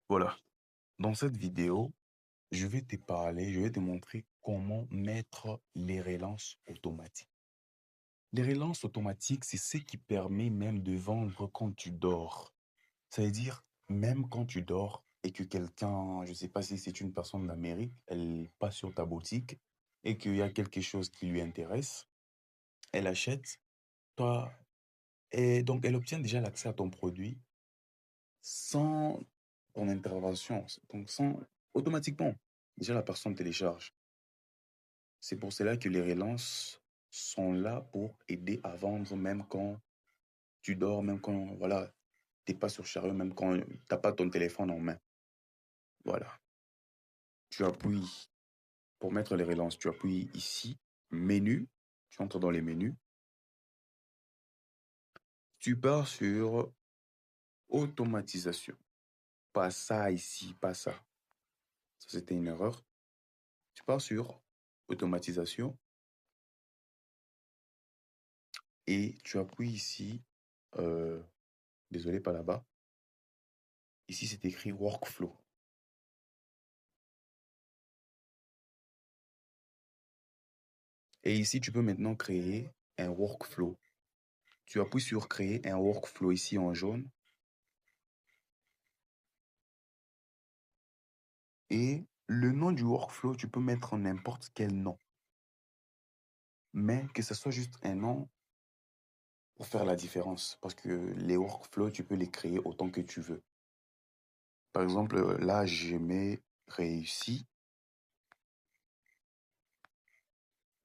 Voilà. Dans cette vidéo, je vais te montrer comment mettre les relances automatiques. Les relances automatiques, c'est ce qui permet même de vendre quand tu dors. Ça veut dire, même quand tu dors et que quelqu'un, je ne sais pas si c'est une personne d'Amérique, elle passe sur ta boutique et qu'il y a quelque chose qui lui intéresse, elle achète, toi, et donc elle obtient déjà l'accès à ton produit sans ton intervention, donc sans automatiquement. Déjà, la personne télécharge. C'est pour cela que les relances sont là pour aider à vendre même quand tu dors, même quand voilà, t'es pas sur chariot, même quand t'as pas ton téléphone en main. Voilà. Tu appuies pour mettre les relances, tu appuies ici, menu, tu entres dans les menus, tu pars sur automatisation. Pas ça ici, pas ça. Ça, c'était une erreur. Tu pars sur automatisation et tu appuies ici, euh, désolé, pas là-bas. Ici, c'est écrit workflow. Et ici, tu peux maintenant créer un workflow. Tu appuies sur créer un workflow ici en jaune. Et le nom du workflow, tu peux mettre n'importe quel nom. Mais que ce soit juste un nom pour faire la différence. Parce que les workflows, tu peux les créer autant que tu veux. Par exemple, là, je mets réussi.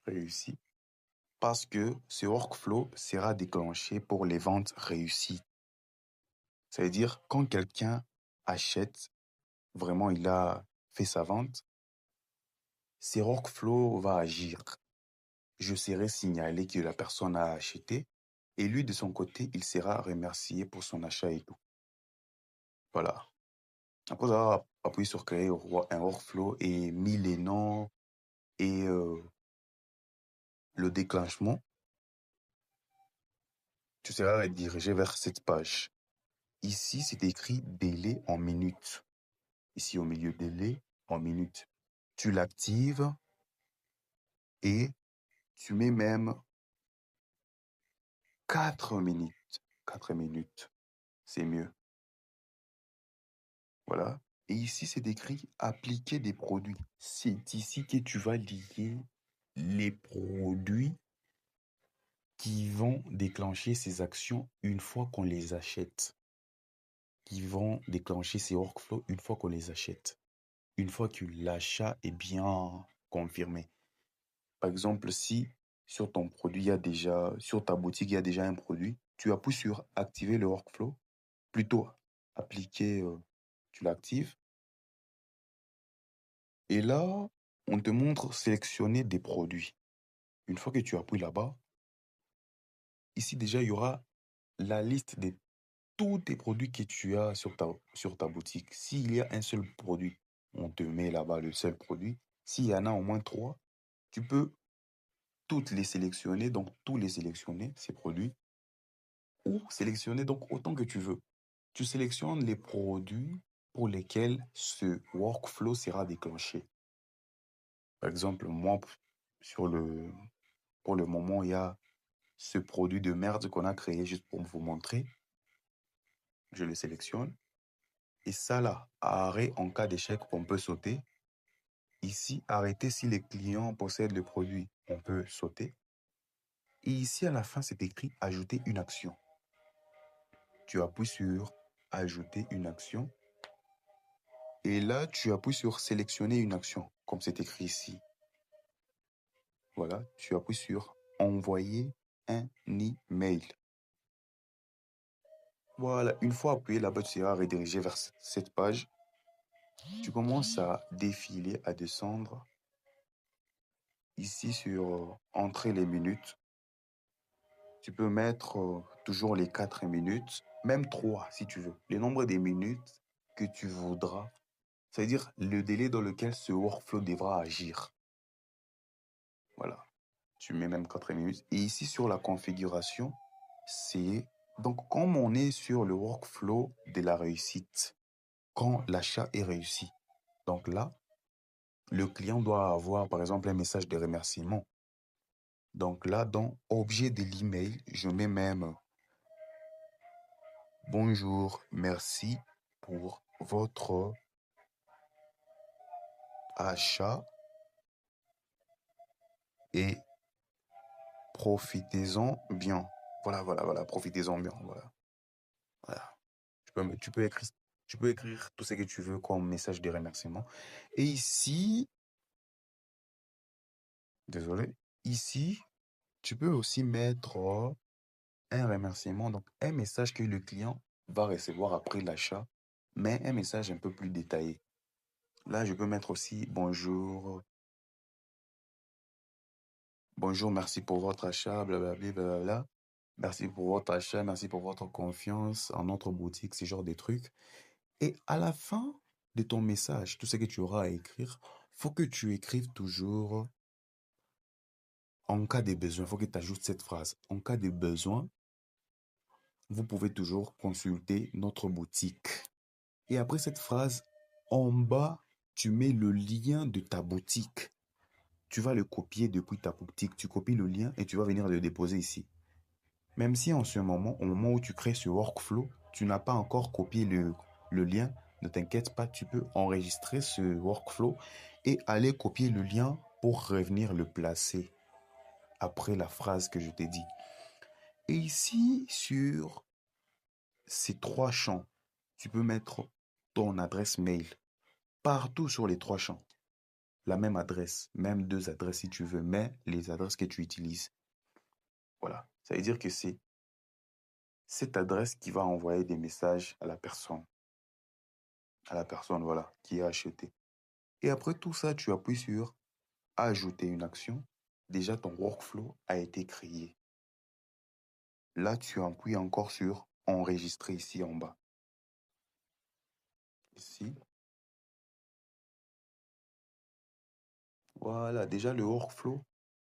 Réussi. Parce que ce workflow sera déclenché pour les ventes réussies. Ça veut dire, quand quelqu'un achète, vraiment, il a fait sa vente, ce workflow va agir. Je serai signalé que la personne a acheté et lui, de son côté, il sera remercié pour son achat et tout. Voilà. Après avoir appuyé sur créer un workflow et mis les noms et le déclenchement, tu seras redirigé vers cette page. Ici, c'est écrit délai en minutes. Ici, au milieu, délai en minutes. Tu l'actives et tu mets même 4 minutes. 4 minutes, c'est mieux. Voilà. Et ici, c'est écrit appliquer des produits. C'est ici que tu vas lier les produits qui vont déclencher ces actions une fois qu'on les achète. Qui vont déclencher ces workflows une fois qu'on les achète. Une fois que l'achat est bien confirmé. Par exemple, si sur ton produit, il y a déjà, sur ta boutique, il y a déjà un produit, tu appuies sur activer le workflow, plutôt appliquer, tu l'actives. Et là, on te montre sélectionner des produits. Une fois que tu appuies là-bas, ici déjà, il y aura la liste de tous tes produits que tu as sur ta boutique. S'il y a un seul produit, on te met là-bas le seul produit. S'il y en a au moins 3, tu peux toutes les sélectionner, donc tous les sélectionner, ces produits, ou sélectionner donc autant que tu veux. Tu sélectionnes les produits pour lesquels ce workflow sera déclenché. Par exemple, moi, sur le, pour le moment, il y a ce produit de merde qu'on a créé juste pour vous montrer. Je le sélectionne. Et ça là, arrêt en cas d'échec, on peut sauter. Ici, arrêter si les clients possèdent le produit, on peut sauter. Et ici, à la fin, c'est écrit ajouter une action. Tu appuies sur ajouter une action. Et là, tu appuies sur sélectionner une action, comme c'est écrit ici. Voilà, tu appuies sur envoyer un email. Voilà, une fois appuyé là-bas, tu seras redirigé vers cette page. Tu commences à défiler, à descendre. Ici, sur entrer les minutes, tu peux mettre toujours les 4 minutes, même 3 si tu veux. Le nombre des minutes que tu voudras, c'est-à-dire le délai dans lequel ce workflow devra agir. Voilà, tu mets même 4 minutes. Et ici, sur la configuration, c'est... Donc, comme on est sur le workflow de la réussite, quand l'achat est réussi. Donc là, le client doit avoir, par exemple, un message de remerciement. Donc là, dans objet de l'email, je mets même bonjour, merci pour votre achat et profitez-en bien. Voilà, profitez-en bien. Voilà. Tu peux écrire tout ce que tu veux comme message de remerciement. Et ici, désolé, ici, tu peux aussi mettre un remerciement, donc un message que le client va recevoir après l'achat, mais un message un peu plus détaillé. Là, je peux mettre aussi bonjour, bonjour, merci pour votre achat, blablabla, blablabla. Merci pour votre achat, merci pour votre confiance en notre boutique, ce genre de trucs. Et à la fin de ton message, tout ce que tu auras à écrire, faut que tu écrives toujours en cas de besoin. Faut que tu ajoutes cette phrase. En cas de besoin, vous pouvez toujours consulter notre boutique. Et après cette phrase, en bas, tu mets le lien de ta boutique. Tu vas le copier depuis ta boutique. Tu copies le lien et tu vas venir le déposer ici. Même si en ce moment, au moment où tu crées ce workflow, tu n'as pas encore copié le lien, ne t'inquiète pas, tu peux enregistrer ce workflow et aller copier le lien pour revenir le placer après la phrase que je t'ai dit. Et ici, sur ces trois champs, tu peux mettre ton adresse mail partout sur les trois champs. La même adresse, même deux adresses si tu veux, mais les adresses que tu utilises. Voilà. Ça veut dire que c'est cette adresse qui va envoyer des messages à la personne. Voilà, qui a acheté. Et après tout ça, tu appuies sur ajouter une action. Déjà, ton workflow a été créé. Là, tu appuies encore sur enregistrer ici en bas. Ici. Voilà, déjà le workflow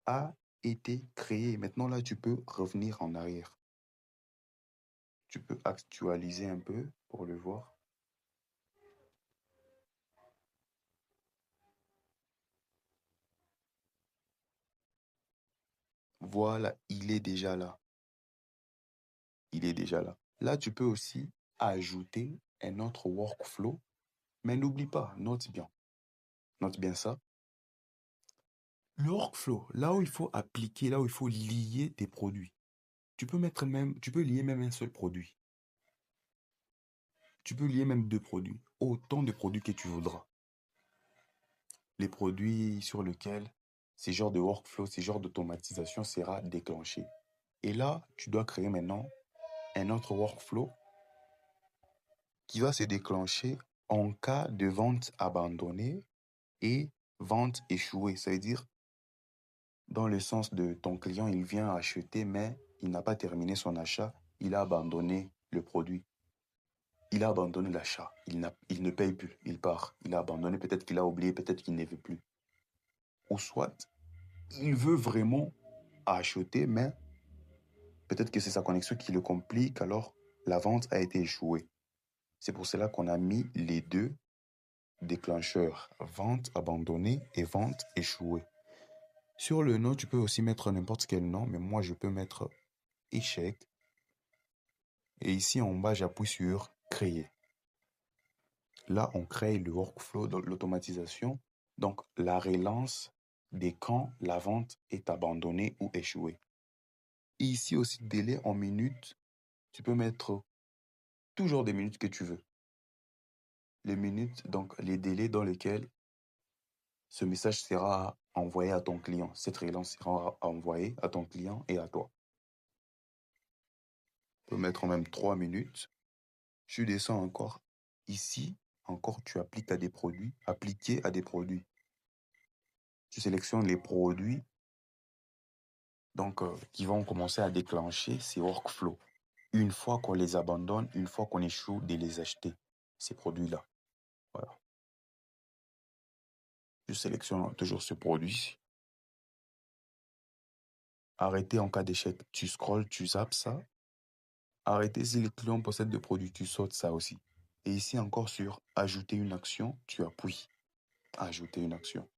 a été créé. Maintenant, là, tu peux revenir en arrière. Tu peux actualiser un peu pour le voir. Voilà, il est déjà là. Il est déjà là. Là, tu peux aussi ajouter un autre workflow, mais n'oublie pas, note bien. Note bien ça. Le workflow, là où il faut appliquer, là où il faut lier tes produits. Tu peux lier même un seul produit. Tu peux lier même deux produits. Autant de produits que tu voudras. Les produits sur lesquels ces genres de workflow, ces genres d'automatisation sera déclenché. Et là, tu dois créer maintenant un autre workflow qui va se déclencher en cas de vente abandonnée et vente échouée. Ça veut dire, dans le sens de ton client, il vient acheter, mais il n'a pas terminé son achat, il a abandonné le produit. Il a abandonné l'achat. Il ne paye plus. Il part. Il a abandonné. Peut-être qu'il a oublié. Peut-être qu'il ne veut plus. Ou soit, il veut vraiment acheter, mais peut-être que c'est sa connexion qui le complique. Alors, la vente a été échouée. C'est pour cela qu'on a mis les deux déclencheurs. Vente abandonnée et vente échouée. Sur le nom, tu peux aussi mettre n'importe quel nom, mais moi, je peux mettre échec. Et ici, en bas, j'appuie sur créer. Là, on crée le workflow de l'automatisation, donc la relance dès quand la vente est abandonnée ou échouée. Et ici aussi, délai en minutes, tu peux mettre toujours des minutes que tu veux. Les minutes, donc les délais dans lesquels ce message sera envoyé à ton client. Cette relance sera envoyée à ton client et à toi. Tu peux mettre même 3 minutes. Tu descends encore. Ici, encore, tu appliques à des produits. Appliquer à des produits. Tu sélectionnes les produits donc, qui vont commencer à déclencher ces workflows. Une fois qu'on les abandonne, une fois qu'on échoue de les acheter, ces produits-là. Voilà. Je sélectionne toujours ce produit. Arrêter en cas d'échec. Tu scrolles, tu zappes ça. Arrêter si les clients possèdent des produits, tu sautes ça aussi. Et ici encore sur ajouter une action, tu appuies ajouter une action.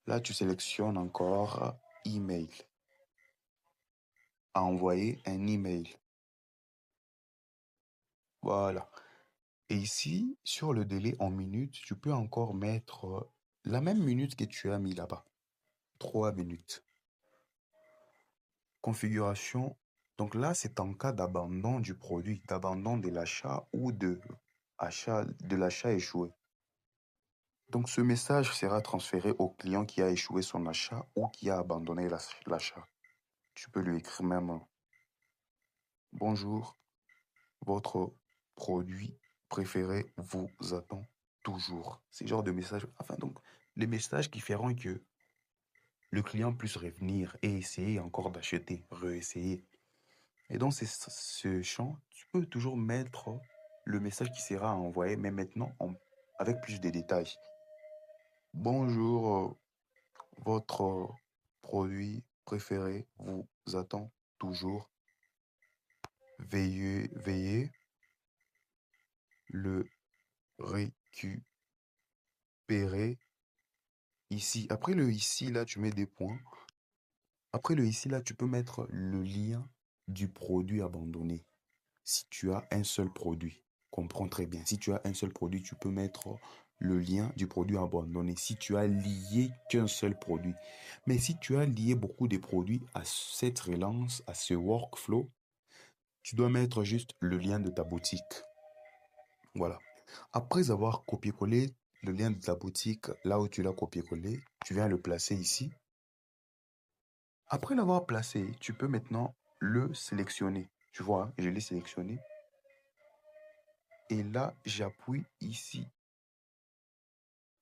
Là, tu sélectionnes encore email. Envoyer un email. Voilà. Et ici, sur le délai en minutes, tu peux encore mettre la même minute que tu as mis là-bas. 3 minutes. Configuration. Donc là, c'est en cas d'abandon du produit, d'abandon de l'achat ou de l'achat échoué. Donc ce message sera transféré au client qui a échoué son achat ou qui a abandonné l'achat. Tu peux lui écrire même bonjour, votre produit préféré vous attend toujours. C'est genre de message. Enfin, donc, les messages qui feront que le client puisse revenir et essayer encore d'acheter, réessayer. Et dans ce champ, tu peux toujours mettre le message qui sera envoyé, mais maintenant avec plus de détails. Bonjour, votre produit préféré vous attend toujours. Veuillez le récupérer ici. Après le ici, là, tu mets des points. Après le ici, là, tu peux mettre le lien du produit abandonné. Si tu as un seul produit, comprends très bien. Si tu as un seul produit, tu peux mettre le lien du produit abandonné. Si tu as lié qu'un seul produit. Mais si tu as lié beaucoup de produits à cette relance, à ce workflow, tu dois mettre juste le lien de ta boutique. Voilà. Après avoir copié-collé le lien de ta boutique, là où tu l'as copié-collé, tu viens le placer ici. Après l'avoir placé, tu peux maintenant le sélectionner. Tu vois, je l'ai sélectionné. Et là, j'appuie ici.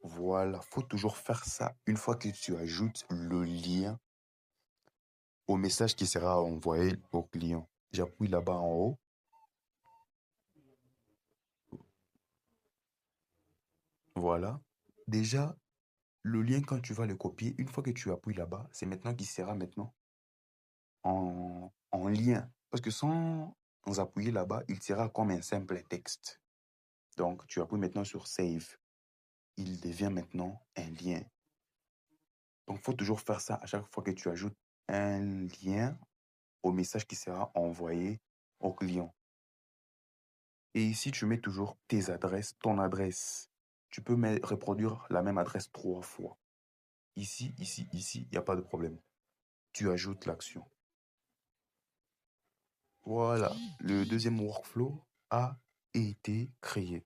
Voilà, faut toujours faire ça une fois que tu ajoutes le lien au message qui sera envoyé au client. J'appuie là-bas en haut. Voilà. Déjà, le lien, quand tu vas le copier, une fois que tu appuies là-bas, c'est maintenant qu'il sera maintenant en lien. Parce que sans appuyer là-bas, il sera comme un simple texte. Donc, tu appuies maintenant sur Save. Il devient maintenant un lien. Donc, il faut toujours faire ça à chaque fois que tu ajoutes un lien au message qui sera envoyé au client. Et ici, tu mets toujours tes adresses, ton adresse. Tu peux reproduire la même adresse 3 fois. Ici, il n'y a pas de problème. Tu ajoutes l'action. Voilà, le deuxième workflow a été créé.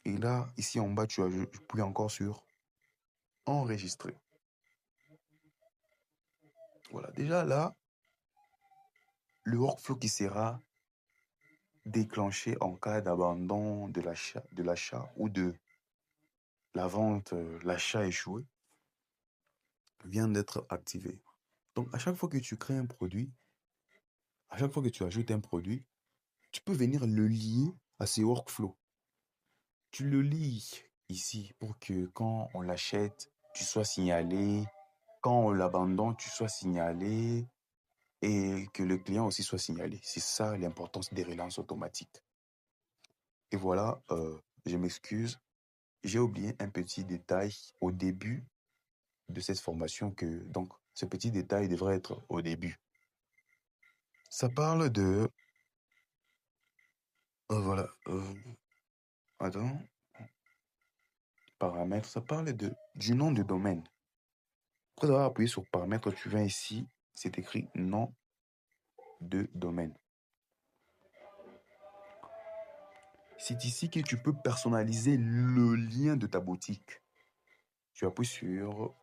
Et là, ici en bas, tu appuies encore sur enregistrer. Voilà, déjà là, le workflow qui sera déclenché en cas d'abandon de l'achat ou de la vente, l'achat échoué, vient d'être activé. Donc, à chaque fois que tu crées un produit, à chaque fois que tu ajoutes un produit, tu peux venir le lier à ces workflows. Tu le lis ici pour que quand on l'achète, tu sois signalé. Quand on l'abandonne, tu sois signalé et que le client aussi soit signalé. C'est ça l'importance des relances automatiques. Et voilà, je m'excuse. J'ai oublié un petit détail au début de cette formation donc, ce petit détail devrait être au début. Ça parle de... voilà. Attends. Paramètres. Ça parle du nom de domaine. Après avoir appuyé sur paramètres, tu viens ici. C'est écrit nom de domaine. C'est ici que tu peux personnaliser le lien de ta boutique. Tu appuies sur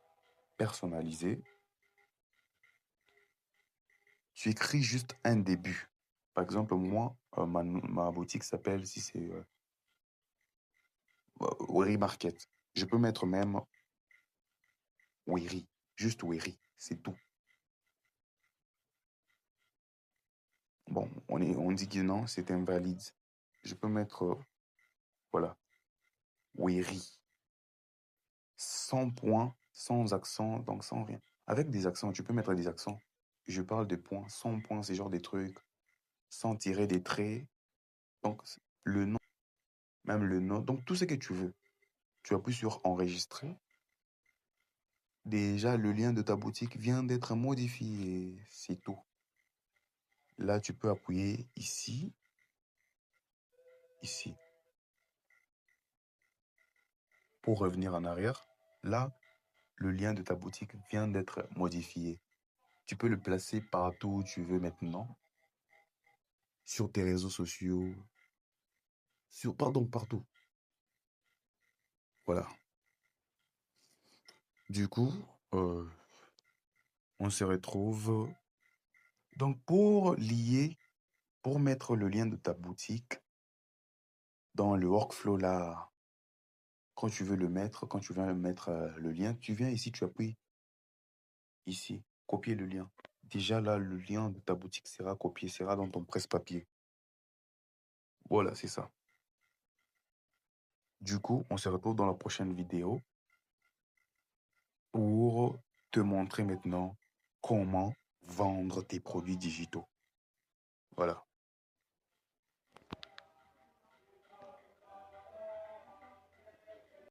personnaliser. Tu écris juste un début. Par exemple, moi, ma boutique s'appelle, si c'est Wery Market. Je peux mettre même Wery. Juste Wery. C'est tout. Bon, on dit que non, c'est invalide. Je peux mettre, voilà, Wery. Sans point, sans accent, donc sans rien. Avec des accents, tu peux mettre des accents. Je parle de points. Sans points, c'est genre des trucs. Sans tirer des traits. Donc, le nom. même le nom, donc tout ce que tu veux. Tu appuies sur enregistrer. Déjà, le lien de ta boutique vient d'être modifié, c'est tout. Là, tu peux appuyer ici, ici. Pour revenir en arrière, là, le lien de ta boutique vient d'être modifié. Tu peux le placer partout où tu veux maintenant, sur tes réseaux sociaux, pardon, partout. Voilà. Du coup, on se retrouve. Donc, pour mettre le lien de ta boutique dans le workflow là, quand tu veux mettre le lien, tu viens ici, tu appuies ici, copier le lien. Déjà là, le lien de ta boutique sera copié, sera dans ton presse-papier. Voilà, c'est ça. Du coup, on se retrouve dans la prochaine vidéo pour te montrer maintenant comment vendre tes produits digitaux. Voilà.